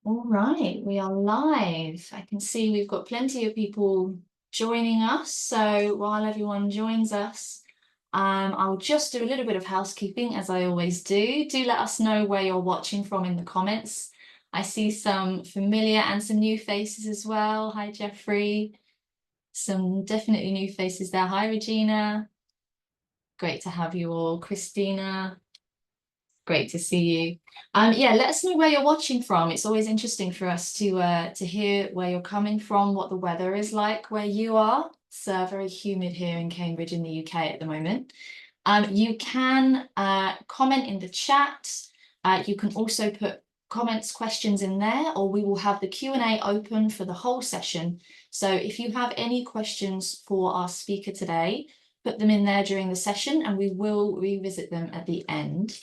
All right, we are live. I can see we've got plenty of people joining us. So while everyone joins us, I'll just do a little bit of housekeeping as I always do. Do let us know where you're watching from in the comments. I see some familiar and some new faces as well. Hi, Jeffrey. Some definitely new faces there. Hi, Regina. Great to have you all. Christina. Great to see you. Yeah, let us know where you're watching from. It's always interesting for us to hear where you're coming from, what the weather is like where you are. It's very humid here in Cambridge in the UK at the moment. You can comment in the chat. You can also put comments, questions in there, or we will have the Q&A open for the whole session. So if you have any questions for our speaker today, put them in there during the session and we will revisit them at the end.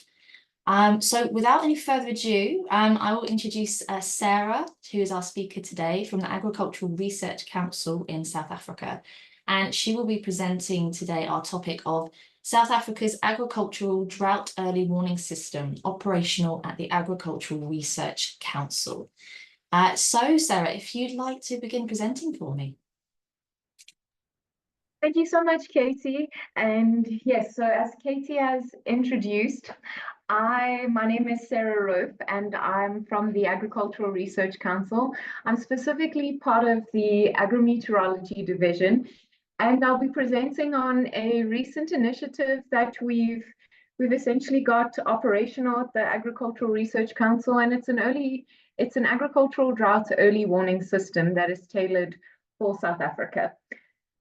So without any further ado, I will introduce Sarah, who is our speaker today from the Agricultural Research Council in South Africa. And she will be presenting today our topic of South Africa's Agricultural Drought Early Warning System, operational at the Agricultural Research Council. So Sarah, if you'd like to begin presenting for me. Thank you so much, Katie. And yes, so as Katie has introduced, my name is Sarah Roffe, and I'm from the Agricultural Research Council. I'm specifically part of the Agrometeorology Division, and I'll be presenting on a recent initiative that we've essentially got operational at the Agricultural Research Council, and it's an agricultural drought early warning system that is tailored for South Africa.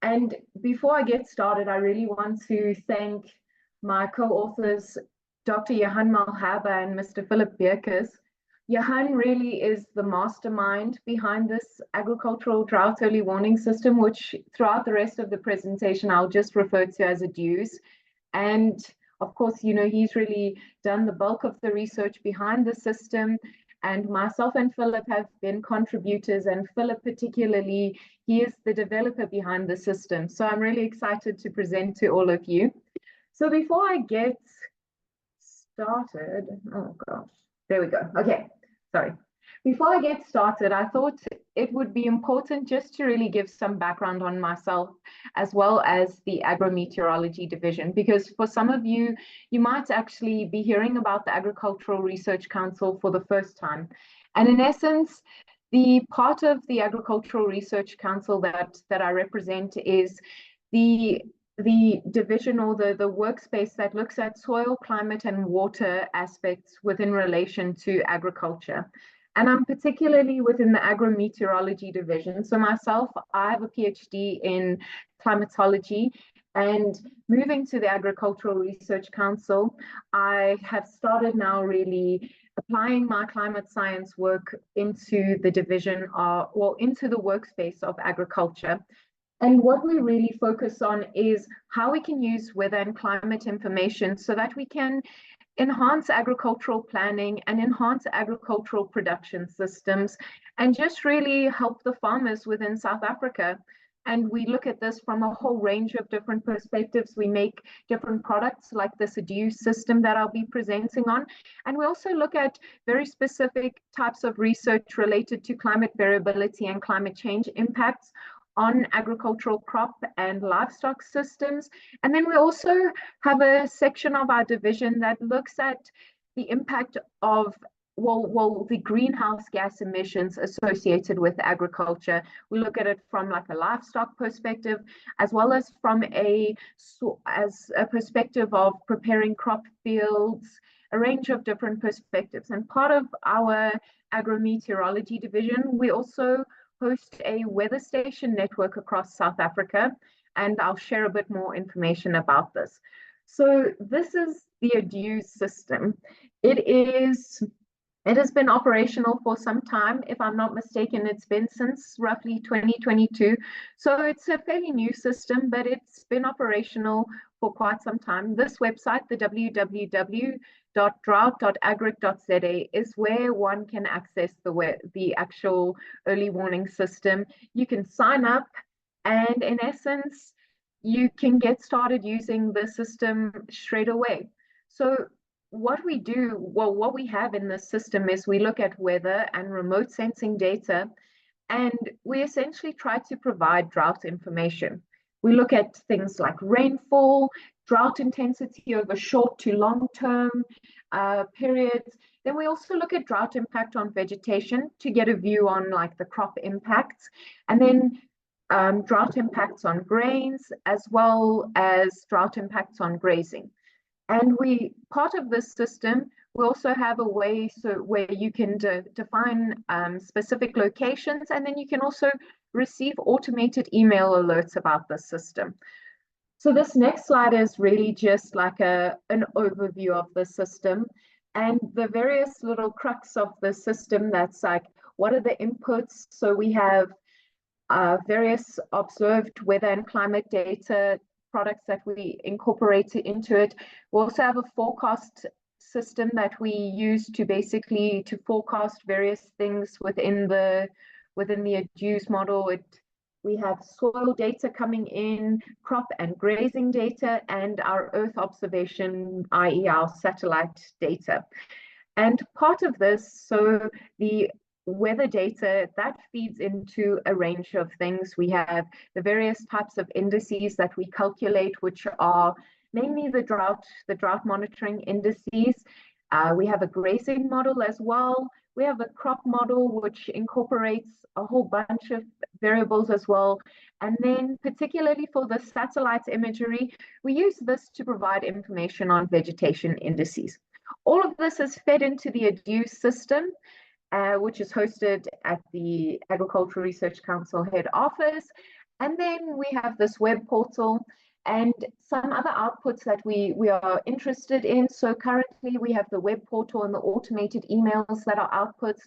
And before I get started, I really want to thank my co-authors, Dr. Johan Malherbe and Mr. Philip Beerkes. Johan really is the mastermind behind this agricultural drought early warning system, which throughout the rest of the presentation, I'll just refer to as ADEWS. And of course, he's really done the bulk of the research behind the system. And myself and Philip have been contributors, and Philip particularly, he is the developer behind the system. So I'm really excited to present to all of you. So before I get started, oh gosh, there we go. Okay, sorry. Before I get started, I thought it would be important just to really give some background on myself as well as the Agrometeorology Division, because for some of you, you might actually be hearing about the Agricultural Research Council for the first time. And in essence, the part of the Agricultural Research Council that I represent is the division or the workspace that looks at soil, climate, and water aspects within relation to agriculture. And I'm particularly within the Agrometeorology Division. So myself, I have a PhD in climatology, and moving to the Agricultural Research Council, I have started now really applying my climate science work into the division, into the workspace of agriculture. And what we really focus on is how we can use weather and climate information so that we can enhance agricultural planning and enhance agricultural production systems and just really help the farmers within South Africa. And we look at this from a whole range of different perspectives. We make different products like this ADEWS system that I'll be presenting on. And we also look at very specific types of research related to climate variability and climate change impacts on agricultural crop and livestock systems. And then we also have a section of our division that looks at the impact of the greenhouse gas emissions associated with agriculture. We look at it from like a livestock perspective, as well as from a perspective of preparing crop fields, a range of different perspectives. And part of our agrometeorology division, we also host a weather station network across South Africa, and I'll share a bit more information about this. So this is the ADEWS system. It has been operational for some time. If I'm not mistaken, it's been since roughly 2022. So it's a fairly new system, but it's been operational for quite some time. This website, the www.drought.agric.za, is where one can access the actual early warning system. You can sign up, and in essence, you can get started using the system straight away. So what we do, well, what we have in this system is we look at weather and remote sensing data, and we essentially try to provide drought information. We look at things like rainfall, drought intensity over short to long term periods. Then we also look at drought impact on vegetation to get a view on like the crop impacts, and then drought impacts on grains, as well as drought impacts on grazing. And part of this system, we also have a way where you can define specific locations, and then you can also receive automated email alerts about the system. So this next slide is really just like an overview of the system and the various little crux of the system. That's like, what are the inputs? So we have various observed weather and climate data products that we incorporate into it. We also have a forecast system that we use to basically to forecast various things within the ADEWS model. We have soil data coming in, crop and grazing data, and our Earth observation, i.e. our satellite data. And part of this, so the weather data, that feeds into a range of things. We have the various types of indices that we calculate, which are mainly the drought monitoring indices. We have a grazing model as well. We have a crop model, which incorporates a whole bunch of variables as well. And then particularly for the satellite imagery, we use this to provide information on vegetation indices. All of this is fed into the ADEWS system, which is hosted at the Agricultural Research Council head office. And then we have this web portal and some other outputs that we are interested in. So currently we have the web portal and the automated emails that are outputs.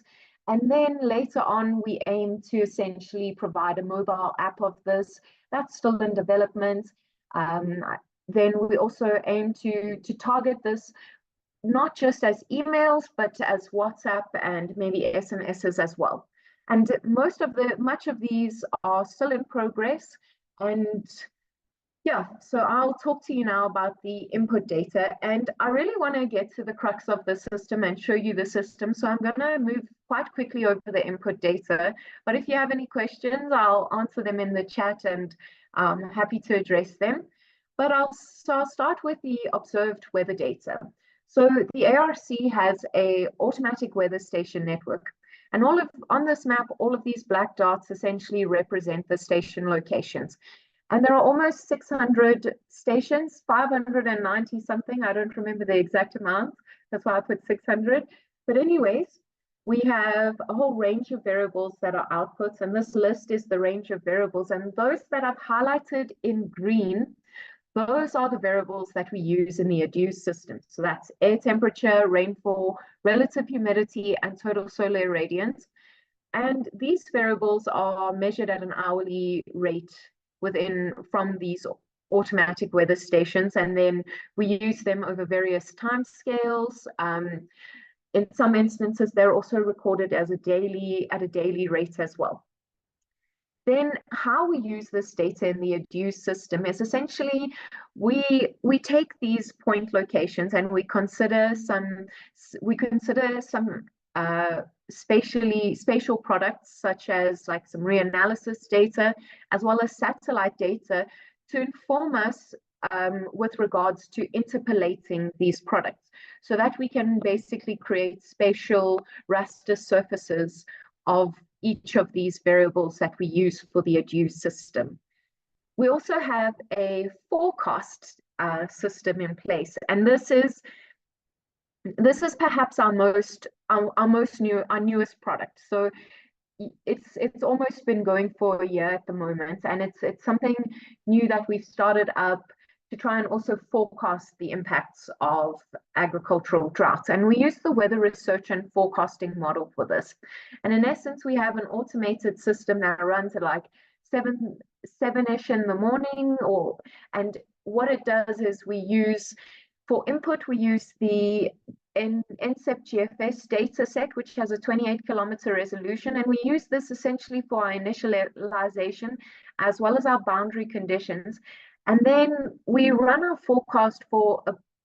And then later on, we aim to essentially provide a mobile app of this. That's still in development. Then we also aim to target this not just as emails, but as WhatsApp and maybe SMSs as well. And much of these are still in progress. And yeah, so I'll talk to you now about the input data. And I really want to get to the crux of the system and show you the system. So I'm going to move quite quickly over the input data. But if you have any questions, I'll answer them in the chat, and I'm happy to address them. But I'll start with the observed weather data. So the ARC has a automatic weather station network. And on this map, all of these black dots essentially represent the station locations. And there are almost 600 stations, 590 something. I don't remember the exact amount. That's why I put 600. But anyways, we have a whole range of variables that are outputs. And this list is the range of variables. And those that I've highlighted in green, those are the variables that we use in the ADEWS system. So that's air temperature, rainfall, relative humidity, and total solar irradiance. And these variables are measured at an hourly rate from these automatic weather stations. And then we use them over various time scales. In some instances, they're also recorded at a daily rate as well. Then how we use this data in the ADEWS system is essentially we take these point locations and we consider some spatial products, such as like some reanalysis data, as well as satellite data, to inform us with regards to interpolating these products, so that we can basically create spatial raster surfaces of each of these variables that we use for the ADEWS system. We also have a forecast system in place, and this is perhaps our newest product. So it's almost been going for a year at the moment, and it's something new that we've started up to try and also forecast the impacts of agricultural drought. And we use the weather research and forecasting model for this. And in essence, we have an automated system that runs at like seven-ish in the morning, and what it does is for input, we use the NCEP GFS data set, which has a 28-kilometer resolution, and we use this essentially for our initialization as well as our boundary conditions. And then we run our forecast for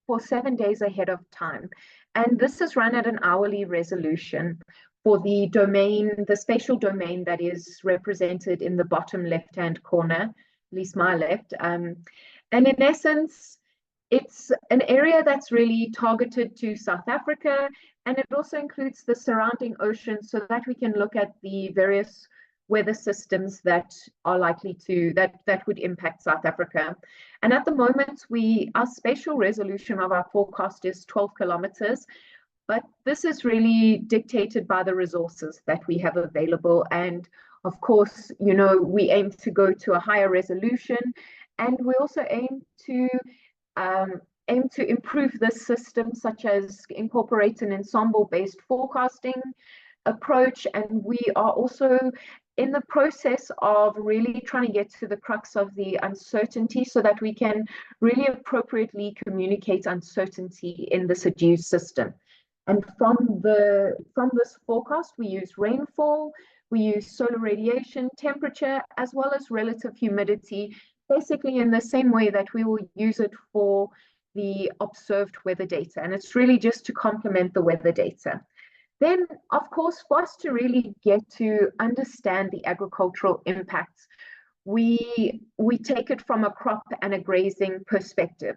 for 7 days ahead of time. And this is run at an hourly resolution for the domain, the spatial domain that is represented in the bottom left-hand corner, at least my left. And in essence, it's an area that's really targeted to South Africa, and it also includes the surrounding oceans so that we can look at the various weather systems that are likely to, that would impact South Africa. And at the moment, our spatial resolution of our forecast is 12 kilometers, but this is really dictated by the resources that we have available. And of course, we aim to go to a higher resolution, and we also aim to improve this system, such as incorporate an ensemble-based forecasting approach. And we are also in the process of really trying to get to the crux of the uncertainty so that we can really appropriately communicate uncertainty in this ADEWS system. And from this forecast, we use rainfall, we use solar radiation, temperature, as well as relative humidity, basically in the same way that we will use it for the observed weather data. And it's really just to complement the weather data. Then, of course, for us to really get to understand the agricultural impacts, we take it from a crop and a grazing perspective.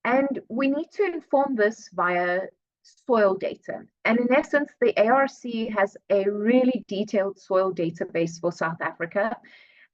And we need to inform this via soil data. And in essence, the ARC has a really detailed soil database for South Africa.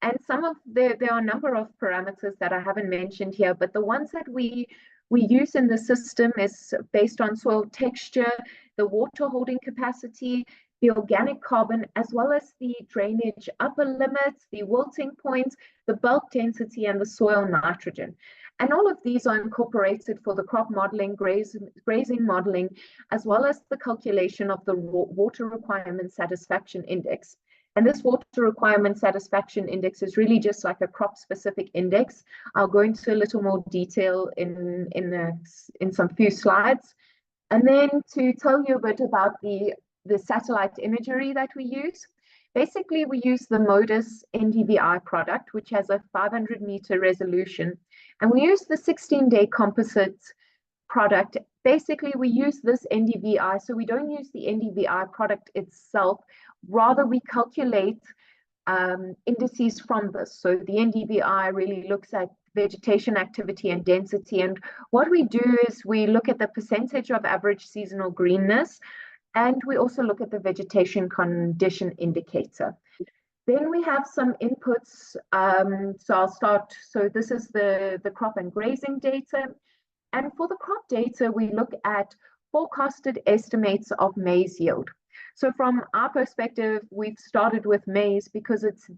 And there are a number of parameters that I haven't mentioned here, but the ones that we use in the system is based on soil texture, the water holding capacity, the organic carbon, as well as the drainage upper limits, the wilting point, the bulk density, and the soil nitrogen. And all of these are incorporated for the crop modeling, grazing modeling, as well as the calculation of the water requirement satisfaction index. And this water requirement satisfaction index is really just like a crop specific index. I'll go into a little more detail in some few slides. And then to tell you a bit about the satellite imagery that we use. Basically, we use the MODIS NDVI product, which has a 500-meter resolution. And we use the 16-day composite product. Basically, we use this NDVI, so we don't use the NDVI product itself. Rather, we calculate indices from this. So the NDVI really looks at vegetation activity and density. And what we do is we look at the percentage of average seasonal greenness, and we also look at the vegetation condition indicator. Then we have some inputs. So I'll start. So this is the crop and grazing data. And for the crop data, we look at forecasted estimates of maize yield. So from our perspective, we've started with maize because it's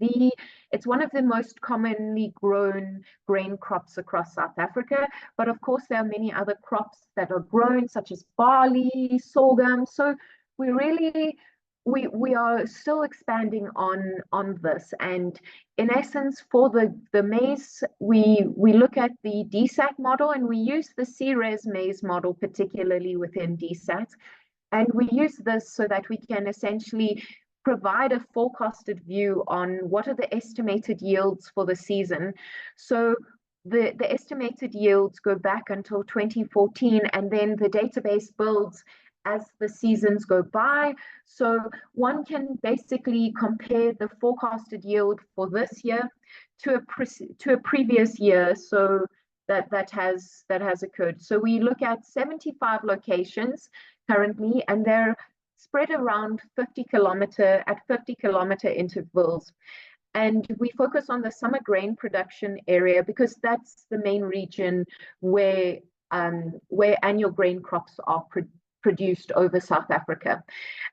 one of the most commonly grown grain crops across South Africa. But of course, there are many other crops that are grown, such as barley, sorghum. So we are still expanding on this. And in essence, for the maize, we look at the DSAT model, and we use the CRES maize model, particularly within DSAT. And we use this so that we can essentially provide a forecasted view on what are the estimated yields for the season. So the estimated yields go back until 2014, and then the database builds as the seasons go by. So one can basically compare the forecasted yield for this year to a previous year. So that has occurred. So we look at 75 locations currently, and they're spread around 50 kilometer intervals. And we focus on the summer grain production area because that's the main region where annual grain crops are produced over South Africa.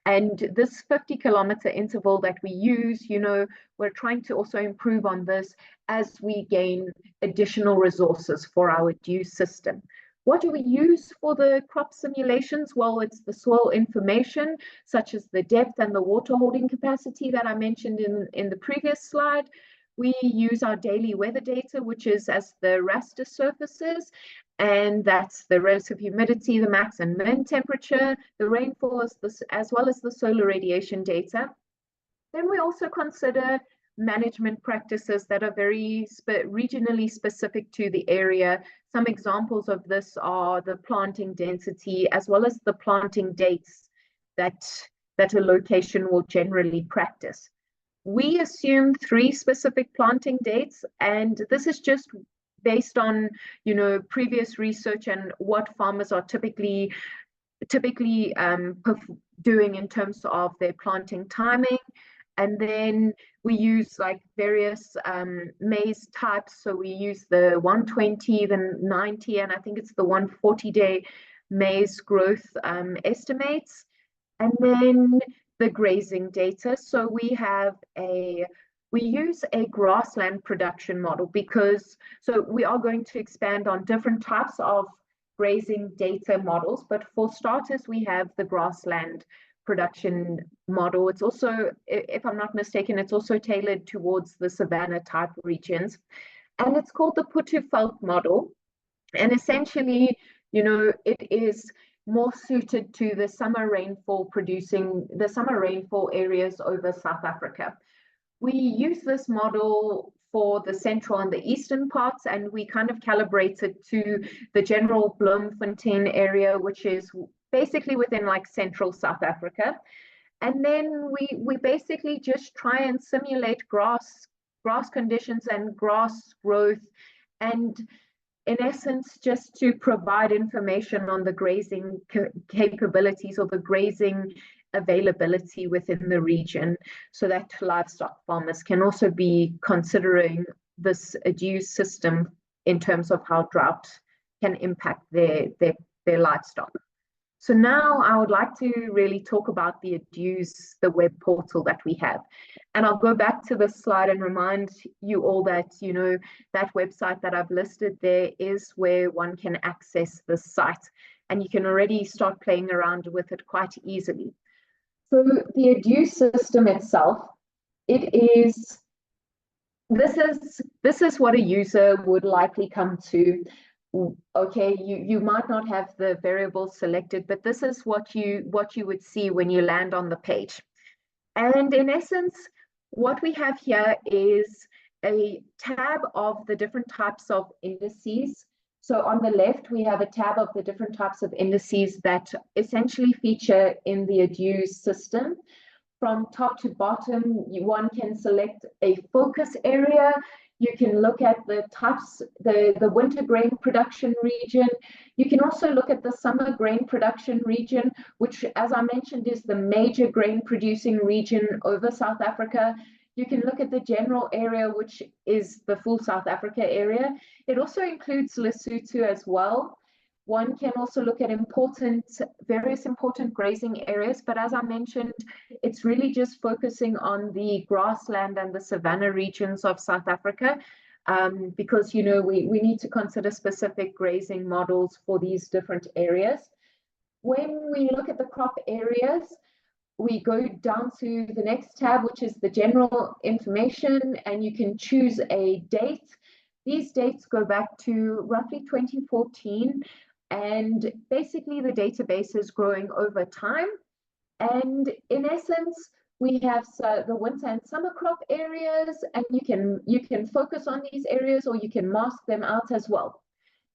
And this 50-kilometer interval that we use, we're trying to also improve on this as we gain additional resources for our ADEWS system. What do we use for the crop simulations? Well, it's the soil information, such as the depth and the water holding capacity that I mentioned in the previous slide. We use our daily weather data, which is as the raster surfaces, and that's the relative humidity, the max and min temperature, the rainfall, as well as the solar radiation data. Then we also consider management practices that are very regionally specific to the area. Some examples of this are the planting density as well as the planting dates that a location will generally practice. We assume 3 specific planting dates, and this is just based on, you know, previous research and what farmers are typically doing in terms of their planting timing. And then we use like various maize types. So we use the 120, the 90, and I think it's the 140-day maize growth estimates. And then the grazing data. So we use a grassland production model because, so we are going to expand on different types of grazing data models, but for starters, we have the grassland production model. It's also, if I'm not mistaken, it's also tailored towards the savanna type regions. And it's called the Putu-Veld model. And essentially, you know, it is more suited to the summer rainfall areas over South Africa. We use this model for the central and the eastern parts, and we kind of calibrate it to the general Bloemfontein area, which is basically within like central South Africa. And then we basically just try and simulate grass conditions and grass growth, and in essence, just to provide information on the grazing capabilities or the grazing availability within the region, so that livestock farmers can also be considering this ADEWS system in terms of how drought can impact their livestock. So now I would like to really talk about the ADEWS, the web portal that we have. And I'll go back to this slide and remind you all that, you know, that website that I've listed there is where one can access the site, and you can already start playing around with it quite easily. So the ADEWS system itself, this is what a user would likely come to. Okay, you might not have the variables selected, but this is what you would see when you land on the page. And in essence, what we have here is a tab of the different types of indices. So on the left, we have a tab of the different types of indices that essentially feature in the ADEWS system. From top to bottom, one can select a focus area. You can look at the types, the winter grain production region. You can also look at the summer grain production region, which, as I mentioned, is the major grain producing region over South Africa. You can look at the general area, which is the full South Africa area. It also includes Lesotho as well. One can also look at various important grazing areas, but as I mentioned, it's really just focusing on the grassland and the savanna regions of South Africa, because, you know, we need to consider specific grazing models for these different areas. When we look at the crop areas, we go down to the next tab, which is the general information, and you can choose a date. These dates go back to roughly 2014. And basically the database is growing over time. And in essence, we have the winter and summer crop areas, and you can focus on these areas or you can mask them out as well.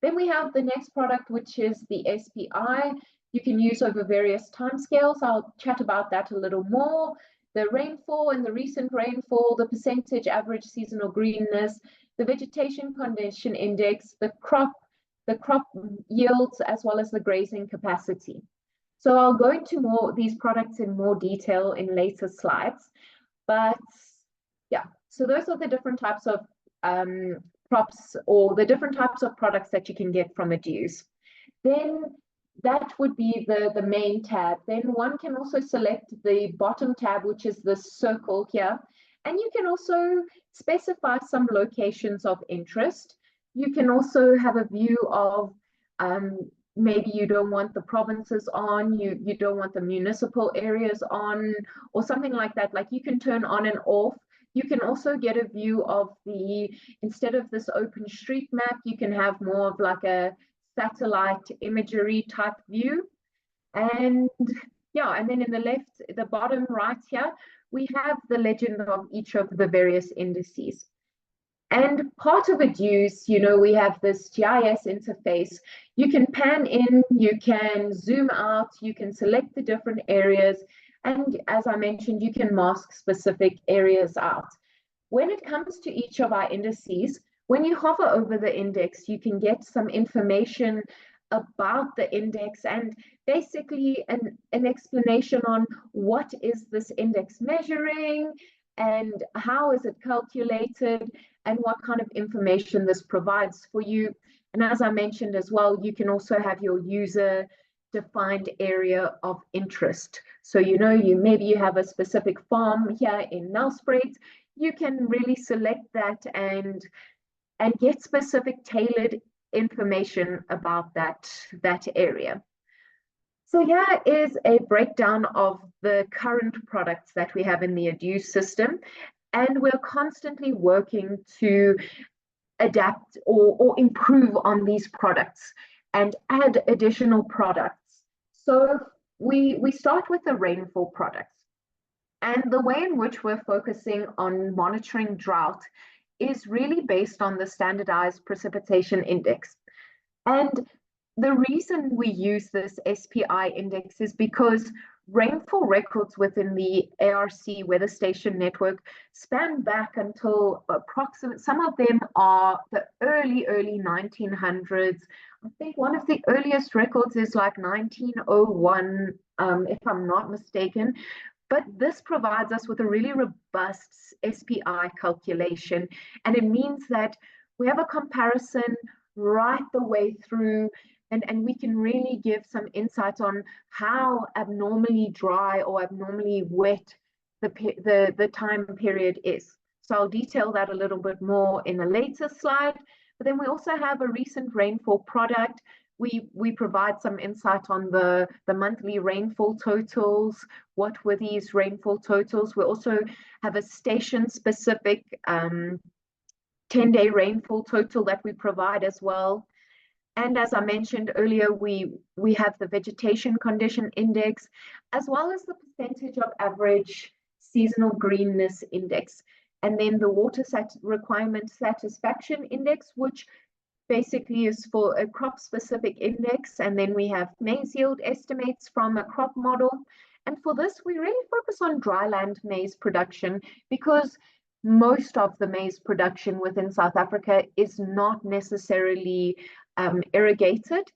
Then we have the next product, which is the SPI. You can use over various timescales. I'll chat about that a little more. The rainfall and the recent rainfall, the percentage average seasonal greenness, the vegetation condition index, the crop yields, as well as the grazing capacity. So I'll go into these products in more detail in later slides. But yeah, so those are the different types of crops or the different types of products that you can get from ADEWS. Then that would be the main tab. Then one can also select the bottom tab, which is the circle here. And you can also specify some locations of interest. You can also have a view of maybe you don't want the provinces on, you don't want the municipal areas on, or something like that. Like you can turn on and off. You can also get a view of instead of this open street map, you can have more of like a satellite imagery type view. And yeah, and then in the bottom right here, we have the legend of each of the various indices. And part of ADEWS, we have this GIS interface. You can pan in, you can zoom out, you can select the different areas. And as I mentioned, you can mask specific areas out. When it comes to each of our indices, when you hover over the index, you can get some information about the index and basically an explanation on what is this index measuring and how is it calculated and what kind of information this provides for you. And as I mentioned as well, you can also have your user defined area of interest. So, maybe you have a specific farm here in Nelspruit, you can really select that and get specific tailored information about that area. So here is a breakdown of the current products that we have in the ADEWS system, and we're constantly working to adapt or improve on these products and add additional products. So we start with the rainfall products. And the way in which we're focusing on monitoring drought is really based on the standardized precipitation index. And the reason we use this SPI index is because rainfall records within the ARC weather station network span back until some of them are the early 1900s. I think one of the earliest records is like 1901, if I'm not mistaken. But this provides us with a really robust SPI calculation. And it means that we have a comparison right the way through, and we can really give some insight on how abnormally dry or abnormally wet the time period is. So I'll detail that a little bit more in a later slide. But then we also have a recent rainfall product. We provide some insight on the monthly rainfall totals. What were these rainfall totals? We also have a station-specific 10-day rainfall total that we provide as well. And as I mentioned earlier, we have the vegetation condition index, as well as the percentage of average seasonal greenness index. And then the water requirement satisfaction index, which basically is for a crop specific index. And then we have maize yield estimates from a crop model. And for this, we really focus on dryland maize production because most of the maize production within South Africa is not necessarily irrigated.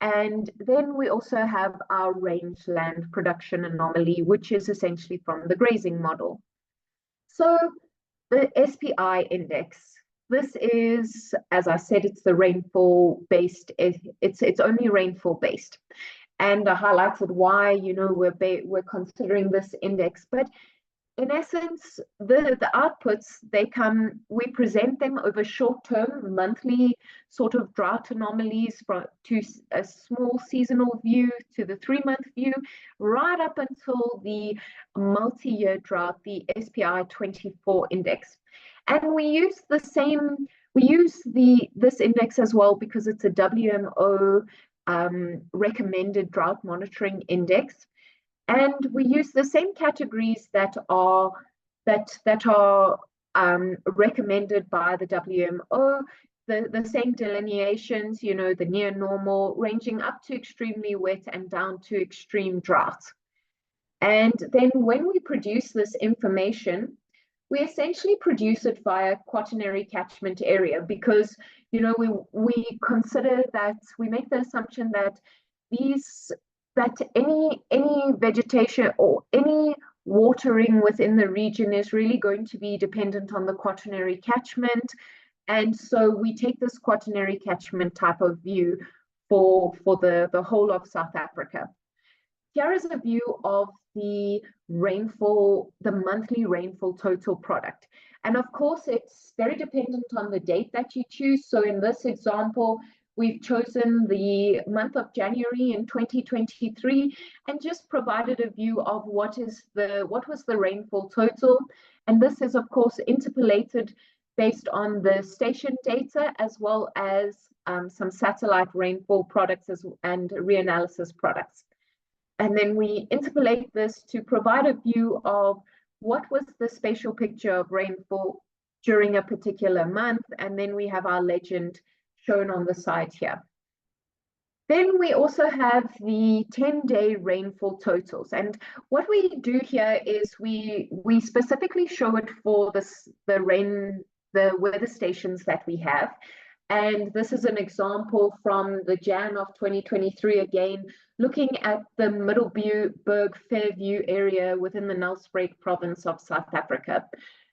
And then we also have our rangeland production anomaly, which is essentially from the grazing model. So the SPI index, this is, as I said, it's the rainfall based. It's only rainfall based, and I highlighted why we're considering this index. But in essence, the outputs we present them over short-term, monthly sort of drought anomalies to a small seasonal view to the 3-month view, right up until the multi-year drought, the SPI 24 index. And we use this index as well because it's a WMO recommended drought monitoring index. And we use the same categories that are recommended by the WMO, the same delineations, the near normal, ranging up to extremely wet and down to extreme drought. And then when we produce this information, we essentially produce it via quaternary catchment area because, we consider that we make the assumption that any vegetation or any watering within the region is really going to be dependent on the quaternary catchment. And so we take this quaternary catchment type of view for the whole of South Africa. Here is a view of the rainfall, the monthly rainfall total product. And of course, it's very dependent on the date that you choose. So in this example, we've chosen the month of January in 2023 and just provided a view of what was the rainfall total. And this is, of course, interpolated based on the station data as well as some satellite rainfall products and reanalysis products. And then we interpolate this to provide a view of what was the spatial picture of rainfall during a particular month, and then we have our legend shown on the side here. Then we also have the 10-day rainfall totals. And what we do here is we specifically show it for the weather stations that we have. And this is an example from the Jan of 2023, again, looking at the Middelburg Fairview area within the Nelspruit province of South Africa.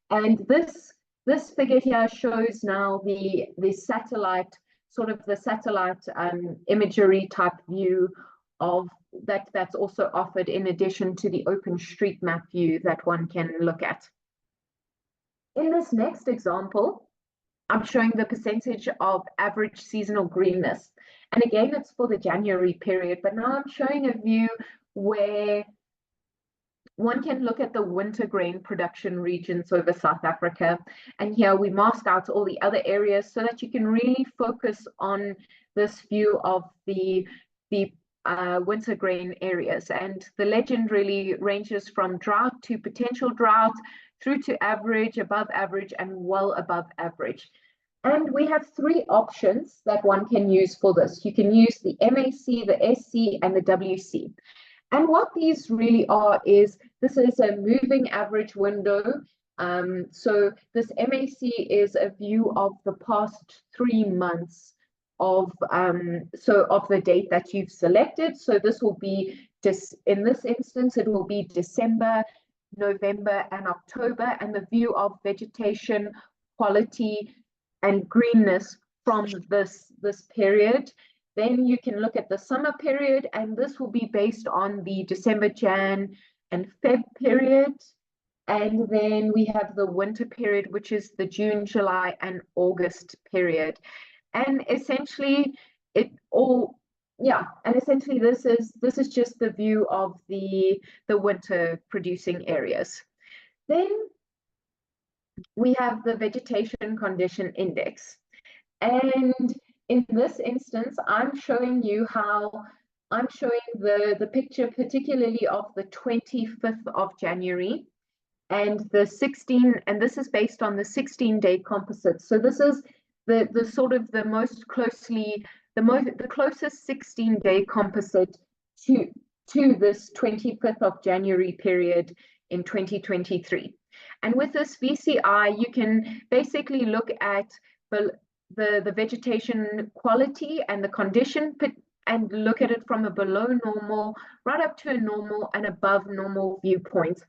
And this figure here shows now the satellite, sort of the satellite imagery type view of that's also offered in addition to the OpenStreetMap view that one can look at. In this next example, I'm showing the percentage of average seasonal greenness. And again, it's for the January period, but now I'm showing a view where one can look at the winter grain production regions over South Africa. And here we mask out all the other areas so that you can really focus on this view of the winter grain areas. And the legend really ranges from drought to potential drought through to average, above average, and well above average. And we have three options that one can use for this. You can use the MAC, the SC, and the WC. And what these really are is, this is a moving average window. So this MAC is a view of the past 3 months of the date that you've selected. So this will be in this instance, it will be December, November, and October, and the view of vegetation quality and greenness from this period. Then you can look at the summer period, and this will be based on the December, Jan, and Feb period. And then we have the winter period, which is the June, July, and August period. And essentially, essentially this is just the view of the winter producing areas. Then we have the vegetation condition index. And in this instance, I'm showing you the picture particularly of the 25th of January and this is based on the 16-day composite. So this is the sort of the closest 16-day composite to this 25th of January period in 2023. And with this VCI, you can basically look at the vegetation quality and the condition, and look at it from a below normal right up to a normal and above normal viewpoint.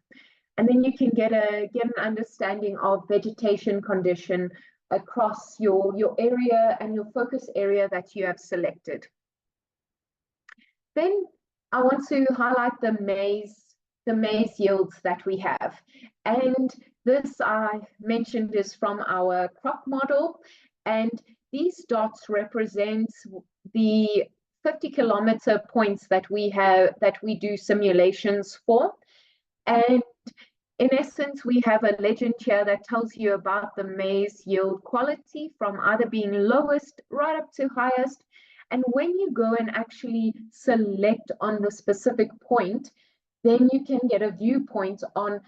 And then you can get an understanding of vegetation condition across your area and your focus area that you have selected. Then I want to highlight the maize yields that we have. And this I mentioned is from our crop model. And these dots represent the 50-kilometer points that we do simulations for. And in essence, we have a legend here that tells you about the maize yield quality from either being lowest right up to highest. And when you go and actually select on the specific point, then you can get a viewpoint on,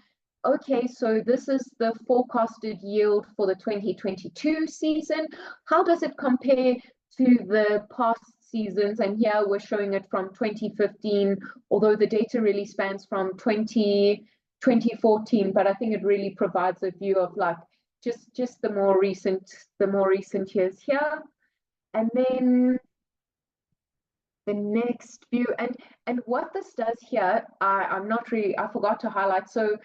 okay, so this is the forecasted yield for the 2022 season. How does it compare to the past seasons? And here we're showing it from 2015, although the data really spans from 2014, but I think it really provides a view of like just the more recent years here. And then the next view, and what this does here, I forgot to highlight. So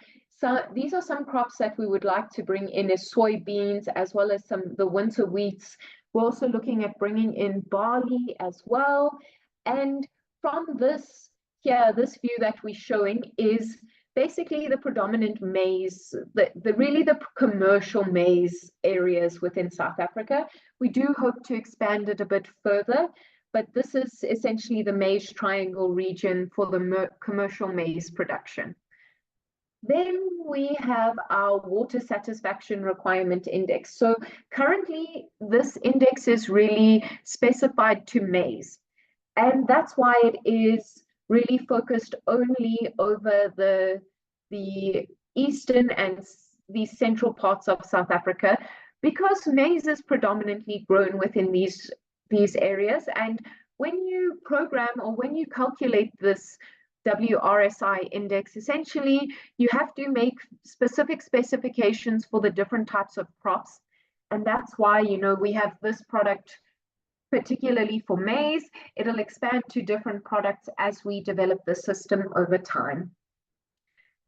these are some crops that we would like to bring in as soybeans, as well as the winter wheats. We're also looking at bringing in barley as well. And from this view that we're showing is basically the predominant maize, really the commercial maize areas within South Africa. We do hope to expand it a bit further, but this is essentially the maize triangle region for the commercial maize production. Then we have our water satisfaction requirement index. So currently this index is really specified to maize. And that's why it is really focused only over the eastern and these central parts of South Africa, because maize is predominantly grown within these areas. And when you program or when you calculate this WRSI index, essentially you have to make specific specifications for the different types of crops. And that's why, you know, we have this product particularly for maize. It'll expand to different products as we develop the system over time.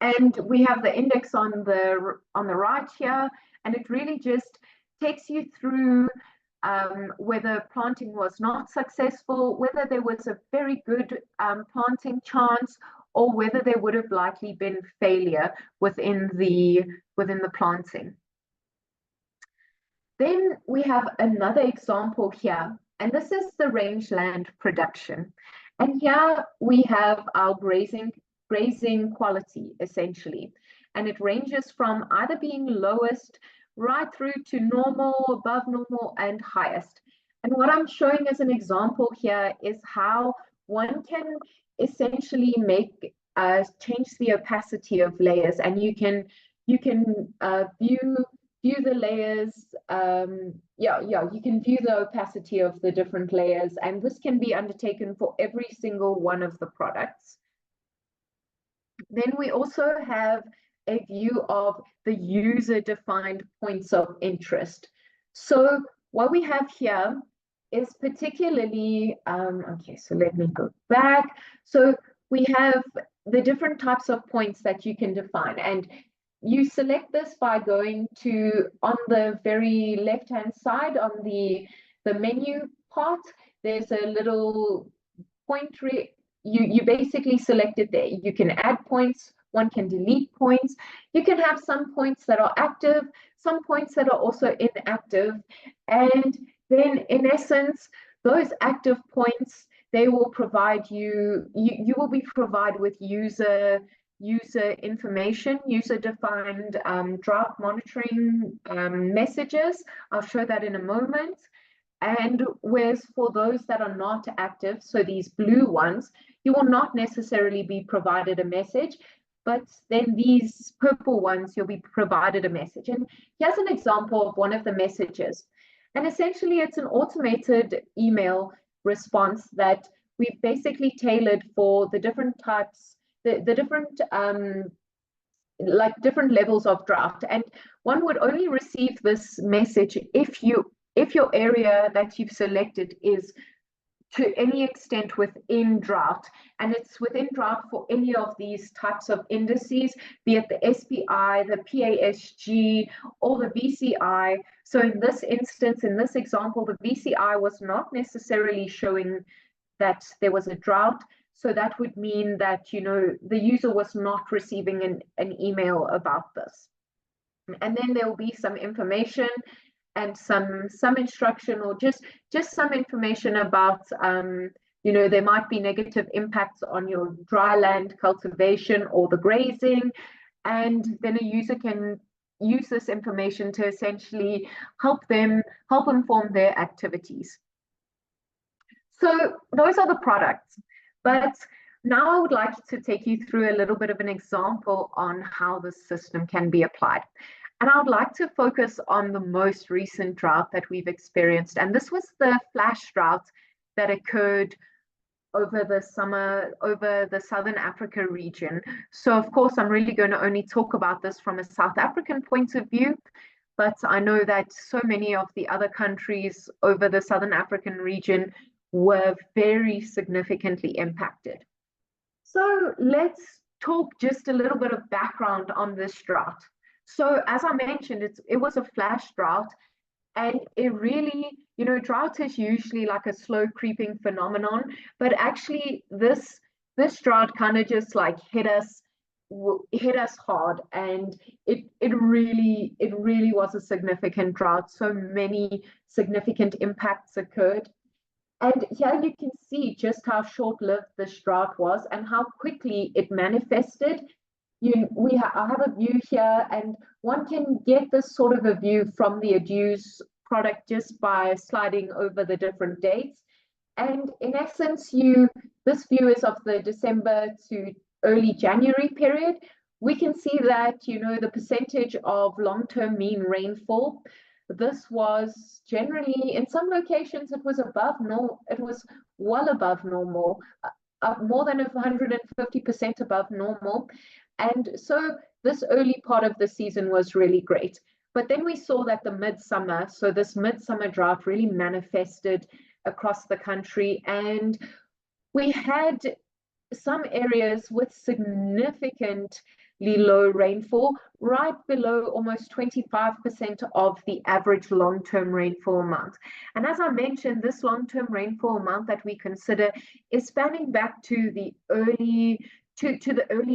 And we have the index on the right here, and it really just takes you through whether planting was not successful, whether there was a very good planting chance, or whether there would have likely been failure within the planting. Then we have another example here, and this is the rangeland production. And here we have our grazing quality, essentially. And it ranges from either being lowest right through to normal, above normal, and highest. And what I'm showing as an example here is how one can essentially make change the opacity of layers, and you can view the layers. You can view the opacity of the different layers, and this can be undertaken for every single one of the products. Then we also have a view of the user-defined points of interest. So what we have here is particularly, okay, so let me go back. So we have the different types of points that you can define, and you select this by going to, on the very left-hand side, on the menu part, there's a little point, you basically select it there. You can add points, one can delete points. You can have some points that are active, some points that are also inactive. And then in essence, those active points, they will provide you will be provided with user information, user-defined drought monitoring messages. I'll show that in a moment. And whereas for those that are not active, so these blue ones, you will not necessarily be provided a message, but then these purple ones, you'll be provided a message. And here's an example of one of the messages. And essentially, it's an automated email response that we've basically tailored for the different types, the different different levels of drought. And one would only receive this message if your area that you've selected is to any extent within drought, and it's within drought for any of these types of indices, be it the SPI, the PASG, or the VCI. So in this instance, in this example, the VCI was not necessarily showing that there was a drought. So that would mean that, you know, the user was not receiving an email about this. And then there will be some information and some instruction, or just some information about, you know, there might be negative impacts on your dry land cultivation or the grazing. And then a user can use this information to essentially help inform their activities. So those are the products. But now I would like to take you through a little bit of an example on how this system can be applied. And I would like to focus on the most recent drought that we've experienced. And this was the flash drought that occurred over the summer, over the Southern Africa region. So of course, I'm really going to only talk about this from a South African point of view, but I know that so many of the other countries over the Southern African region were very significantly impacted. So let's talk just a little bit of background on this drought. So as I mentioned, it was a flash drought, and it really, you know, drought is usually like a slow creeping phenomenon, but actually this drought kind of just like hit us hard, and it really was a significant drought. So many significant impacts occurred. And here you can see just how short-lived this drought was and how quickly it manifested. I have a view here, and one can get this sort of a view from the ADEWS product just by sliding over the different dates. And in essence, this view is of the December to early January period, we can see that, you know, the percentage of long-term mean rainfall, this was generally, in some locations, it was above normal, it was well above normal, more than 150% above normal. And so this early part of the season was really great. But then we saw that the midsummer, so this midsummer drought really manifested across the country, and we had some areas with significantly low rainfall, right below almost 25% of the average long-term rainfall amount. And as I mentioned, this long-term rainfall amount that we consider is spanning back to the early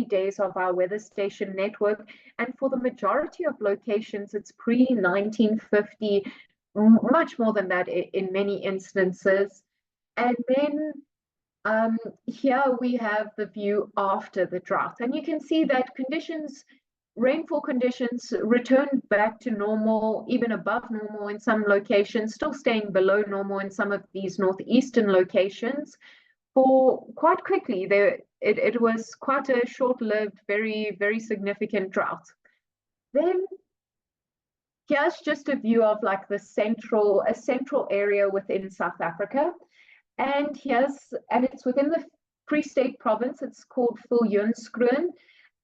days of our weather station network. And for the majority of locations, it's pre-1950, much more than that in many instances. And then here we have the view after the drought, and you can see that rainfall conditions returned back to normal, even above normal in some locations, still staying below normal in some of these northeastern locations for quite quickly. It was quite a short-lived, very, very significant drought. Then here's just a view of like a central area within South Africa. And it's within the Free State province. It's called Viljoenskroon.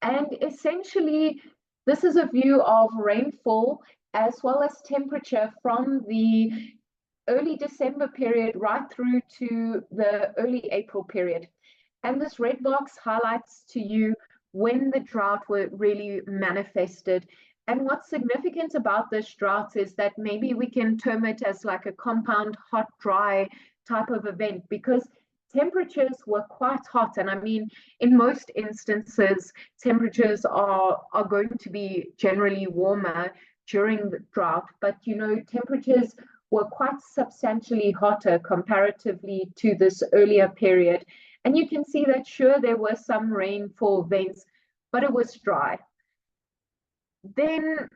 And essentially, this is a view of rainfall as well as temperature from the early December period right through to the early April period. And this red box highlights to you when the drought were really manifested. And what's significant about this drought is that maybe we can term it as like a compound hot, dry type of event, because temperatures were quite hot. And I mean, in most instances, temperatures are going to be generally warmer during the drought, but you know, temperatures were quite substantially hotter comparatively to this earlier period. And you can see that sure, there were some rainfall events, but it was dry. Then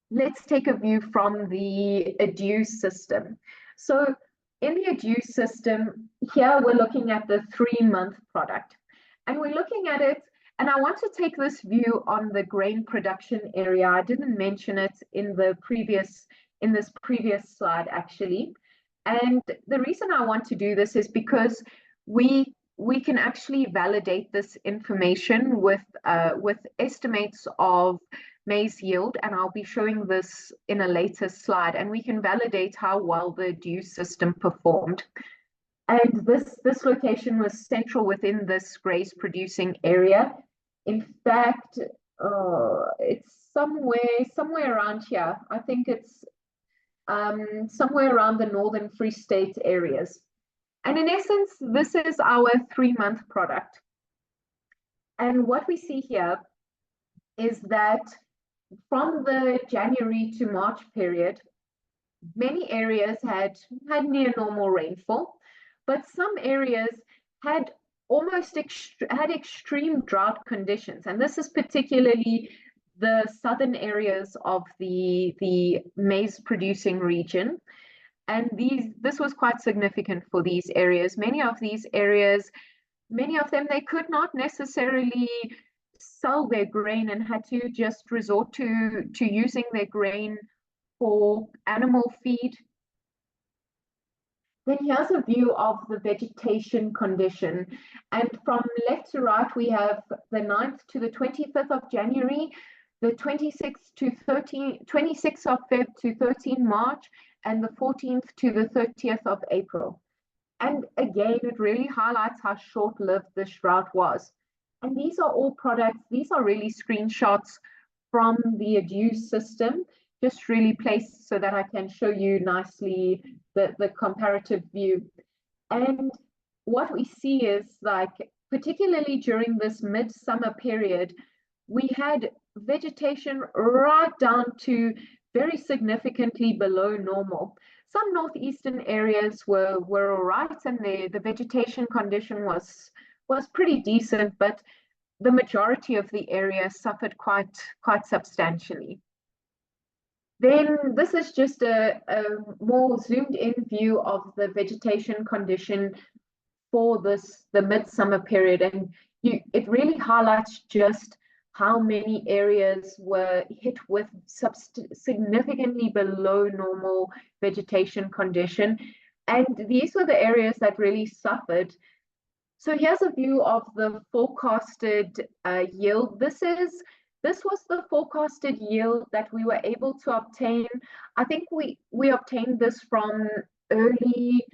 let's take a view from the ADEWS system. So in the ADEWS system, here we're looking at the 3-month product. And we're looking at it, and I want to take this view on the grain production area. I didn't mention it in this previous slide, actually. And the reason I want to do this is because we can actually validate this information with estimates of maize yield, and I'll be showing this in a later slide, and we can validate how well the ADEWS system performed. And this location was central within this graze producing area. In fact, it's somewhere around here. I think it's somewhere around the northern Free State areas. And in essence, this is our 3-month product. And what we see here is that from the January to March period, many areas had near normal rainfall, but some areas had extreme drought conditions. And this is particularly the southern areas of the maize producing region. And this was quite significant for these areas. Many of them, they could not necessarily sell their grain and had to just resort to using their grain for animal feed. Then here's a view of the vegetation condition. And from left to right, we have the 9th to the 25th of January, the 26th of Feb to 13 March, and the 14th to the 30th of April. And again, it really highlights how short-lived this drought was. And these are all products, these are really screenshots from the ADEWS system, just really placed so that I can show you nicely the comparative view. And what we see is, like, particularly during this midsummer period, we had vegetation right down to very significantly below normal. Some northeastern areas were all right, and the vegetation condition was pretty decent, but the majority of the area suffered quite substantially. Then this is just a more zoomed in view of the vegetation condition for the midsummer period, and it really highlights just how many areas were hit with significantly below normal vegetation condition. And these were the areas that really suffered. So here's a view of the forecasted yield. This was the forecasted yield that we were able to obtain. I think we obtained this from early,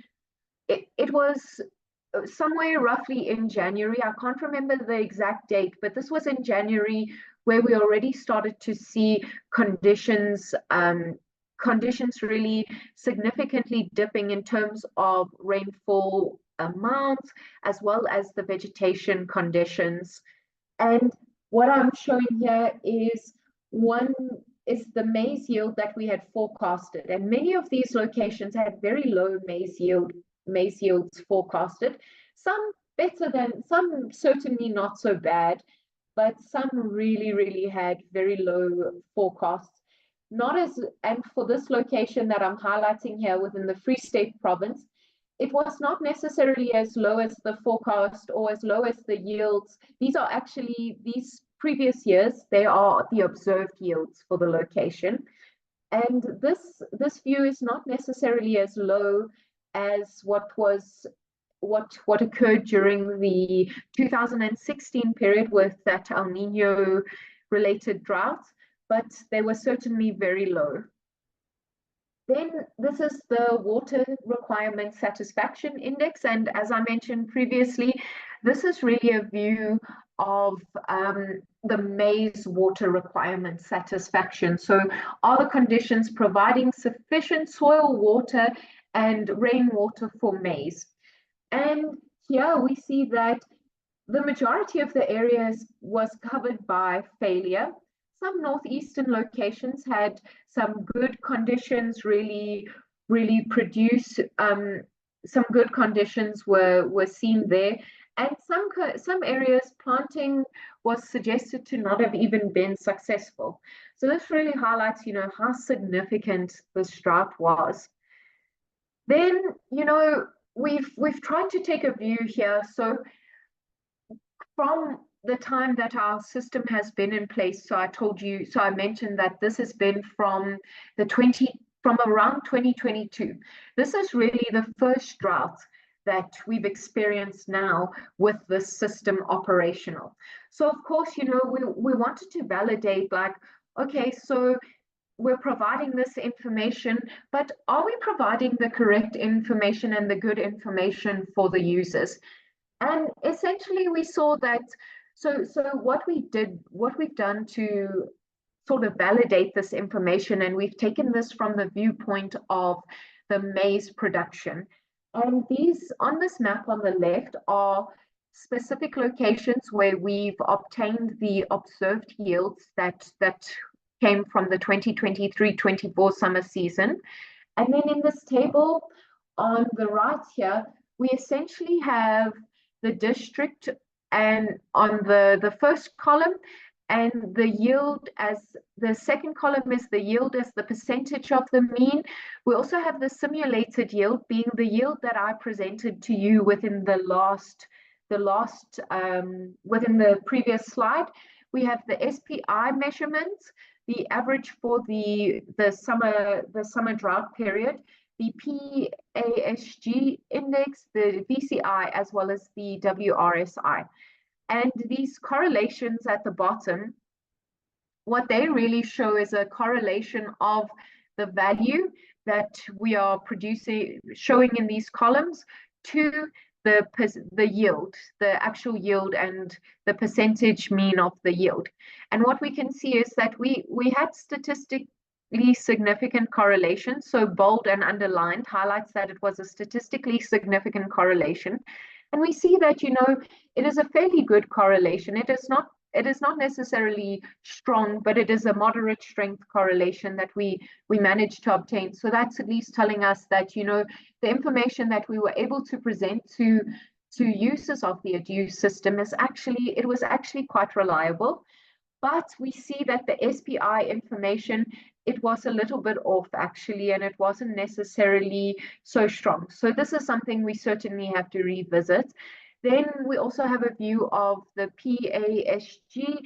it was somewhere roughly in January. I can't remember the exact date, but this was in January, where we already started to see conditions really significantly dipping in terms of rainfall amounts, as well as the vegetation conditions. And what I'm showing here is one is the maize yield that we had forecasted. And many of these locations had very low maize yields forecasted. Some better than, some certainly not so bad, but some really, really had very low forecasts. Not as, and for this location that I'm highlighting here within the Free State province, it was not necessarily as low as the forecast or as low as the yields. These are actually, these previous years, they are the observed yields for the location. And this view is not necessarily as low as what occurred during the 2016 period with that El Nino related drought, but they were certainly very low. Then this is the water requirement satisfaction index. And as I mentioned previously, this is really a view of the maize water requirement satisfaction. So are the conditions providing sufficient soil water and rainwater for maize? And here we see that the majority of the areas was covered by failure. Some northeastern locations had some good conditions, really produce. Some good conditions were seen there, and some areas planting was suggested to not have even been successful. So this really highlights, how significant this drought was. Then, we've tried to take a view here. So from the time that our system has been in place, so I mentioned that this has been from around 2022. This is really the first drought that we've experienced now with this system operational. So of course, we wanted to validate, like, okay, so we're providing this information, but are we providing the correct information and the good information for the users? And essentially we saw that, so what we've done to sort of validate this information, and we've taken this from the viewpoint of the maize production. And these, on this map on the left, are specific locations where we've obtained the observed yields that came from the 2023-24 summer season. And then in this table on the right here, we essentially have the district, and on the first column, and the yield as the second column is the yield as the percentage of the mean. We also have the simulated yield, being the yield that I presented to you within the within the previous slide. We have the SPI measurements, the average for the summer drought period, the PASG index, the VCI, as well as the WRSI. And these correlations at the bottom, what they really show is a correlation of the value that we are showing in these columns to the yield, the actual yield, and the percentage mean of the yield. And what we can see is that we had statistically significant correlation. So bold and underlined highlights that it was a statistically significant correlation. And we see that, it is a fairly good correlation. It is not necessarily strong, but it is a moderate strength correlation that we managed to obtain. So that's at least telling us that, the information that we were able to present to users of the ADEWS system was actually quite reliable. But we see that the SPI information, it was a little bit off actually, and it wasn't necessarily so strong. So this is something we certainly have to revisit. Then we also have a view of the PASG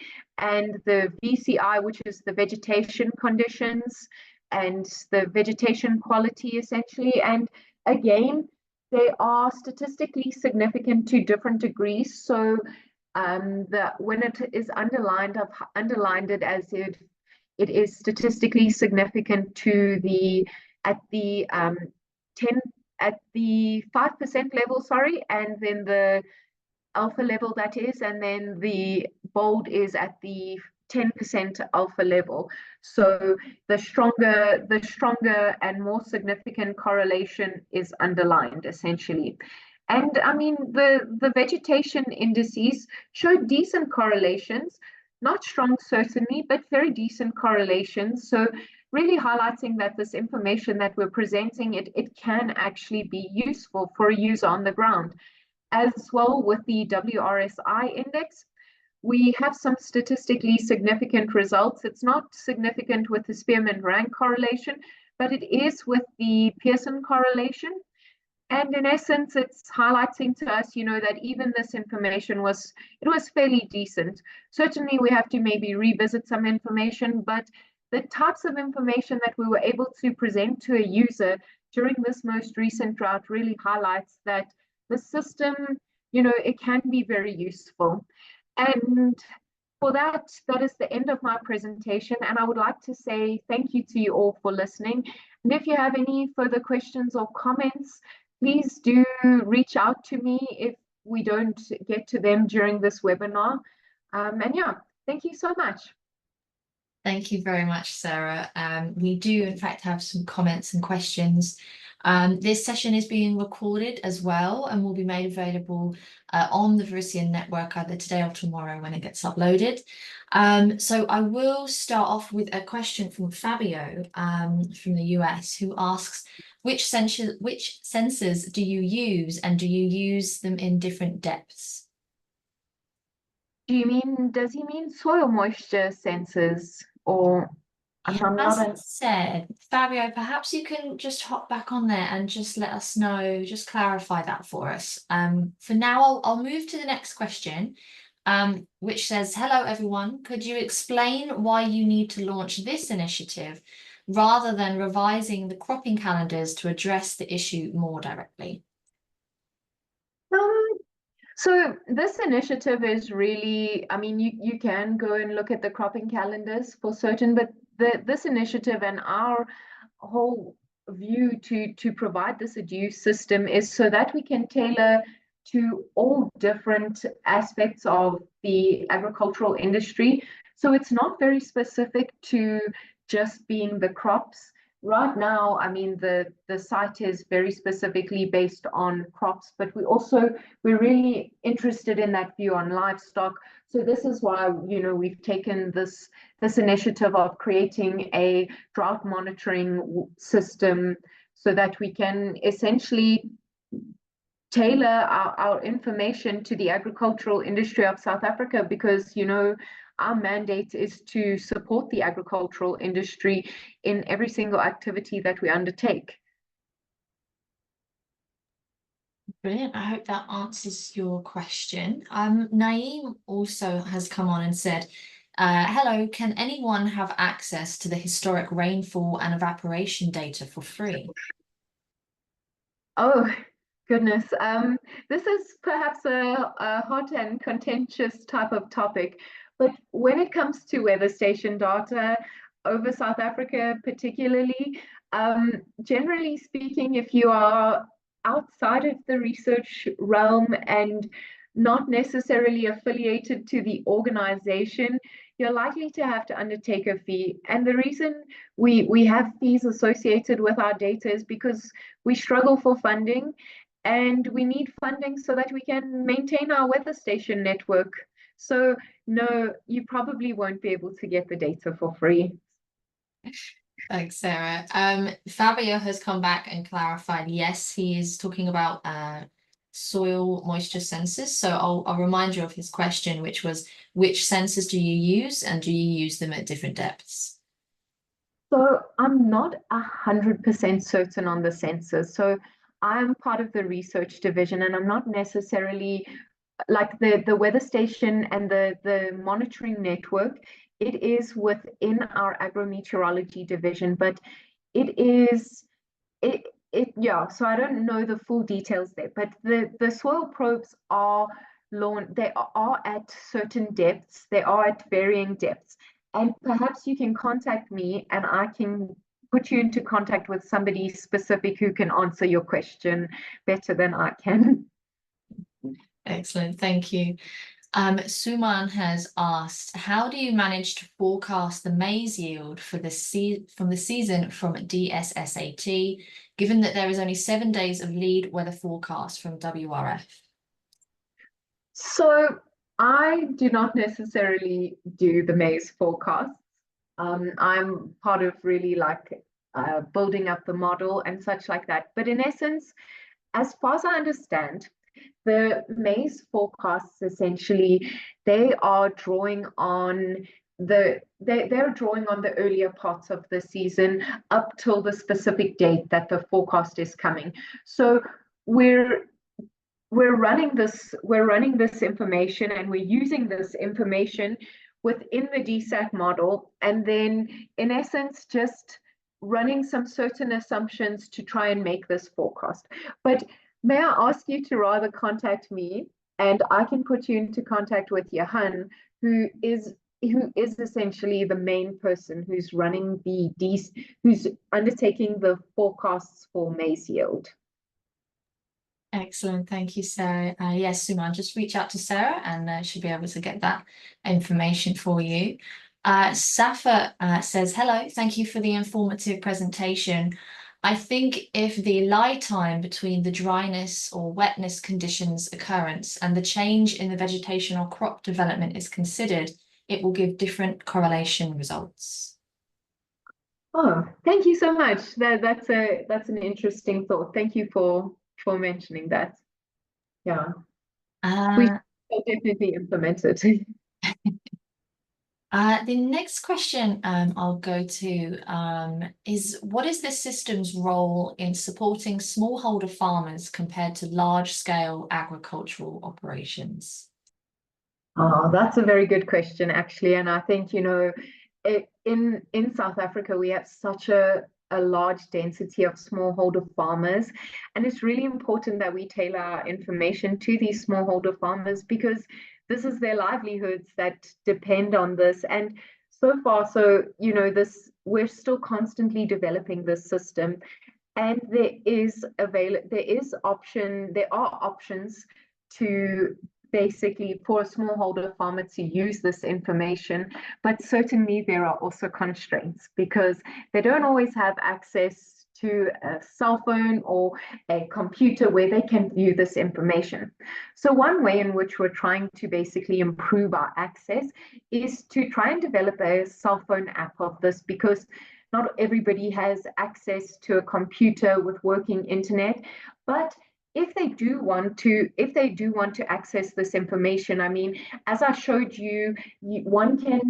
and the VCI, which is the vegetation conditions and the vegetation quality essentially. And again, they are statistically significant to different degrees. So when it is underlined, I've underlined it as it is statistically significant to the at the 10 at the 5% level, sorry, and then the alpha level that is, and then the bold is at the 10% alpha level. So the stronger and more significant correlation is underlined essentially. And I mean, the vegetation indices showed decent correlations, not strong certainly, but very decent correlations. So really highlighting that this information that we're presenting, it can actually be useful for a user on the ground. As well with the WRSI index, we have some statistically significant results. It's not significant with the Spearman rank correlation, but it is with the Pearson correlation. And in essence, it's highlighting to us, that even this information was fairly decent. Certainly, we have to maybe revisit some information, but the types of information that we were able to present to a user during this most recent drought really highlights that the system, it can be very useful. And for that is the end of my presentation. And I would like to say thank you to you all for listening. And if you have any further questions or comments, please do reach out to me if we don't get to them during this webinar. And yeah, thank you so much. Thank you very much, Sarah. We do, in fact, have some comments and questions. This session is being recorded as well and will be made available on the Verisian network either today or tomorrow when it gets uploaded. So I will start off with a question from Fabio from the US, who asks, which sensors do you use, and do you use them in different depths? Does he mean soil moisture sensors, or said, Fabio, perhaps you can just hop back on there and just let us know, just clarify that for us. For now, I'll move to the next question, which says, hello, everyone. Could you explain why you need to launch this initiative rather than revising the cropping calendars to address the issue more directly? So this initiative is really, I mean, you can go and look at the cropping calendars for certain, but this initiative and our whole view to provide this ADEWS system is so that we can tailor to all different aspects of the agricultural industry. So it's not very specific to just being the crops. Right now, I mean, the site is very specifically based on crops, but we're really interested in that view on livestock. So this is why, we've taken this initiative of creating a drought monitoring system so that we can essentially tailor our information to the agricultural industry of South Africa, because, our mandate is to support the agricultural industry in every single activity that we undertake. Brilliant. I hope that answers your question. Naeem also has come on and said, hello, can anyone have access to the historic rainfall and evaporation data for free? Oh, goodness. This is perhaps a hot and contentious type of topic. But when it comes to weather station data over South Africa particularly, generally speaking, if you are outside of the research realm and not necessarily affiliated to the organization, you're likely to have to undertake a fee. And the reason we have fees associated with our data is because we struggle for funding, and we need funding so that we can maintain our weather station network. So no, you probably won't be able to get the data for free. Thanks, Sarah. Fabio has come back and clarified, yes, he is talking about soil moisture sensors. So I'll remind you of his question, which was, which sensors do you use, and do you use them at different depths? So I'm not 100% certain on the sensors. So I'm part of the research division, and I'm not necessarily like the weather station and the monitoring network, it is within our agrometeorology division, but it is yeah, so I don't know the full details there, but the soil probes are they are at certain depths, they are at varying depths, and perhaps you can contact me and I can put you into contact with somebody specific who can answer your question better than I can. Excellent, thank you. Suman has asked, how do you manage to forecast the maize yield for from the season from DSSAT, given that there is only 7 days of lead weather forecast from WRF? So I do not necessarily do the maize forecasts. I'm part of really like building up the model and such like that. But in essence, as far as I understand, the maize forecasts essentially they are drawing on they're drawing on the earlier parts of the season up till the specific date that the forecast is coming. So we're we're running this information and we're using this information within the DSAT model, and then in essence just running some certain assumptions to try and make this forecast. But may I ask you to rather contact me, and I can put you into contact with Johan, who is essentially the main person who's running who's undertaking the forecasts for maize yield. Excellent, thank you, Sarah. Yes, Suman, just reach out to Sarah and she'll be able to get that information for you. Safa says, hello, thank you for the informative presentation. I think if the lie time between the dryness or wetness conditions occurrence and the change in the vegetation or crop development is considered, it will give different correlation results. Oh, thank you so much. That's an interesting thought. Thank you for mentioning that. Yeah, we should definitely implement it. The next question I'll go to is, what is the system's role in supporting smallholder farmers compared to large-scale agricultural operations? Oh, that's a very good question, actually. And I think, in South Africa, we have such a large density of smallholder farmers. And it's really important that we tailor our information to these smallholder farmers because this is their livelihoods that depend on this. And so far, we're still constantly developing this system. And there are options to basically for a smallholder farmer to use this information, but certainly there are also constraints because they don't always have access to a cell phone or a computer where they can view this information. So one way in which we're trying to basically improve our access is to try and develop a cell phone app of this because not everybody has access to a computer with working internet, but if they do want to access this information, I mean, as I showed you, one can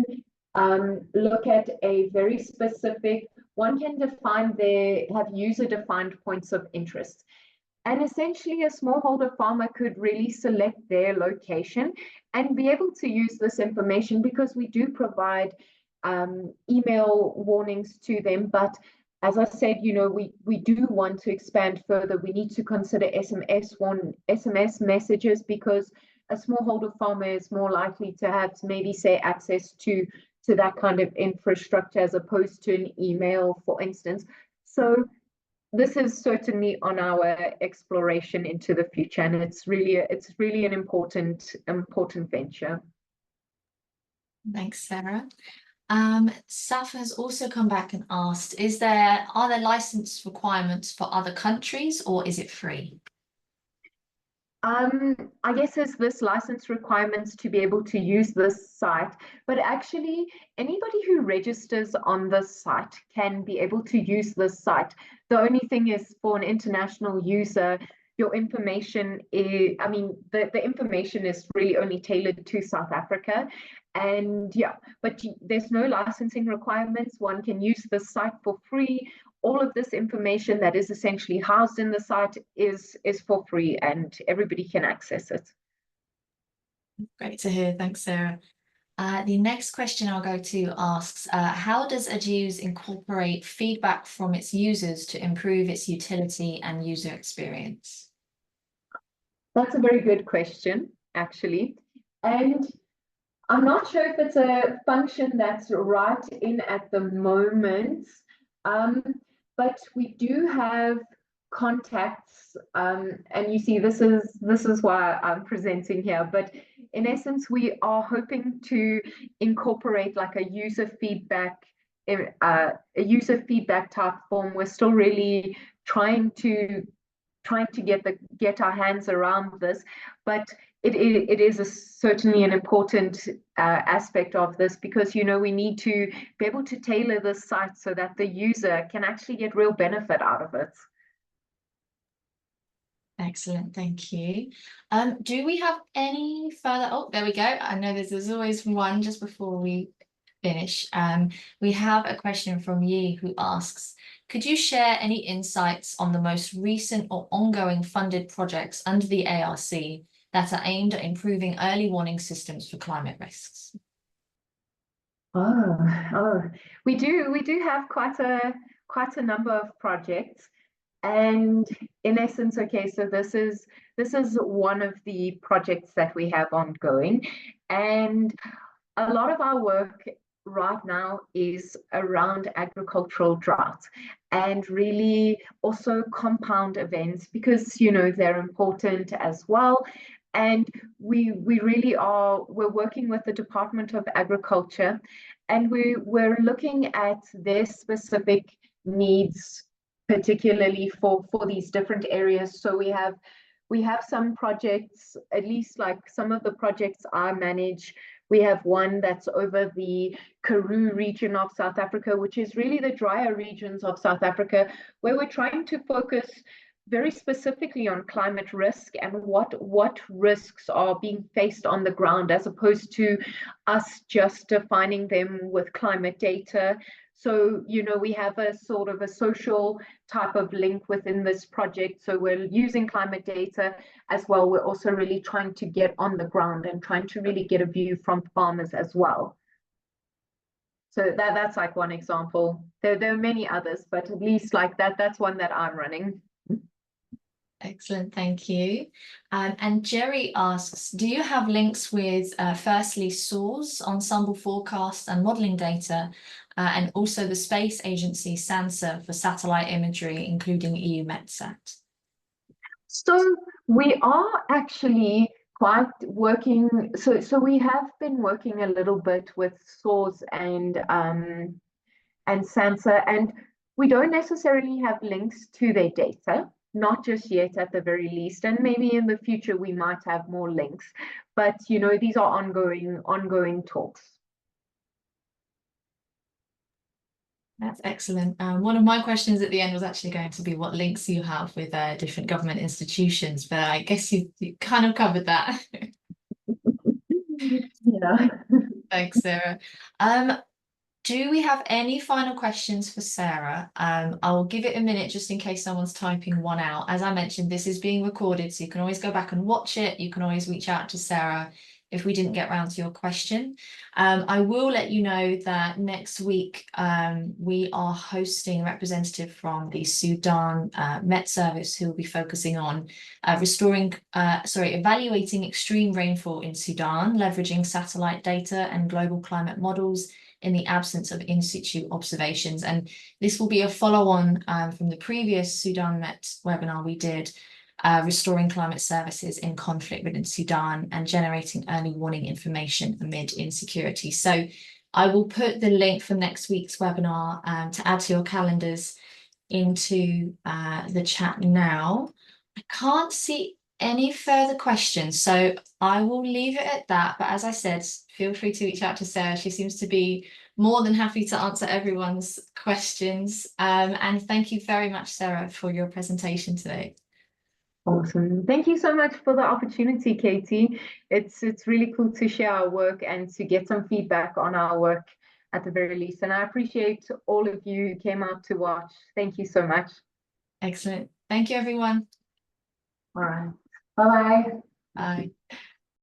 look at a very specific, one can have user-defined points of interest. And essentially, a smallholder farmer could really select their location and be able to use this information because we do provide email warnings to them. But as I said, we do want to expand further. We need to consider SMS messages because a smallholder farmer is more likely to have maybe say access to that kind of infrastructure as opposed to an email, for instance. So this is certainly on our exploration into the future, and it's really an important venture. Thanks, Sarah. Saf has also come back and asked, are there license requirements for other countries or is it free? I guess there's license requirements to be able to use this site, but actually anybody who registers on this site can be able to use this site. The only thing is for an international user, your information is, I mean, the information is really only tailored to South Africa. And yeah, but there's no licensing requirements. One can use the site for free. All of this information that is essentially housed in the site is for free and everybody can access it. Great to hear. Thanks, Sarah. The next question I'll go to asks, how does ADEWS incorporate feedback from its users to improve its utility and user experience? That's a very good question, actually. And I'm not sure if it's a function that's right in at the moment, um, but we do have contacts, and you see, this is why I'm presenting here. But in essence, we are hoping to incorporate like a user feedback type form. We're still really trying to get our hands around this, but it is certainly an important aspect of this, because we need to be able to tailor this site so that the user can actually get real benefit out of it. Excellent, thank you. Do we have any further? Oh, there we go. I know there's always one just before we finish. We have a question from Yi who asks, could you share any insights on the most recent or ongoing funded projects under the ARC that are aimed at improving early warning systems for climate risks? Oh, we do have quite a number of projects. And in essence, okay, so this is one of the projects that we have ongoing. And a lot of our work right now is around agricultural drought, and really also compound events, because they're important as well. And we're working with the Department of Agriculture, and we're looking at their specific needs, particularly for these different areas. So we have some projects, at least like some of the projects I manage. We have one that's over the Karoo region of South Africa, which is really the drier regions of South Africa, where we're trying to focus very specifically on climate risk and what risks are being faced on the ground, as opposed to us just defining them with climate data. So, we have a sort of a social type of link within this project. So we're using climate data as well. We're also really trying to get on the ground and trying to really get a view from farmers as well. So that's like one example. There are many others, but at least like that's one that I'm running. Excellent, thank you. And Jerry asks, do you have links with firstly SOARS, ensemble forecast and modelling data, and also the Space Agency SANSA for satellite imagery, including EUMETSAT? So we are actually quite working, so we have been working a little bit with SOARS and SANSA, and we don't necessarily have links to their data, not just yet at the very least, and maybe in the future we might have more links, but these are ongoing talks. That's excellent. One of my questions at the end was actually going to be what links you have with different government institutions, but I guess you kind of covered that. Yeah. Thanks, Sarah. Do we have any final questions for Sarah? I'll give it a minute just in case someone's typing one out. As I mentioned, this is being recorded, so you can always go back and watch it. You can always reach out to Sarah if we didn't get around to your question. I will let you know that next week we are hosting a representative from the Sudan Met Service who will be focusing on evaluating extreme rainfall in Sudan, leveraging satellite data and global climate models in the absence of in situ observations. And this will be a follow-on from the previous Sudan Met webinar we did, restoring climate services in conflict-ridden Sudan and generating early warning information amid insecurity. So I will put the link for next week's webinar to add to your calendars into the chat now. I can't see any further questions, so I will leave it at that. But as I said, feel free to reach out to Sarah. She seems to be more than happy to answer everyone's questions. And thank you very much, Sarah, for your presentation today. Awesome. Thank you so much for the opportunity, Katie. It's really cool to share our work and to get some feedback on our work at the very least. And I appreciate all of you who came out to watch. Thank you so much. Excellent. Thank you, everyone. All right. Bye-bye. Bye.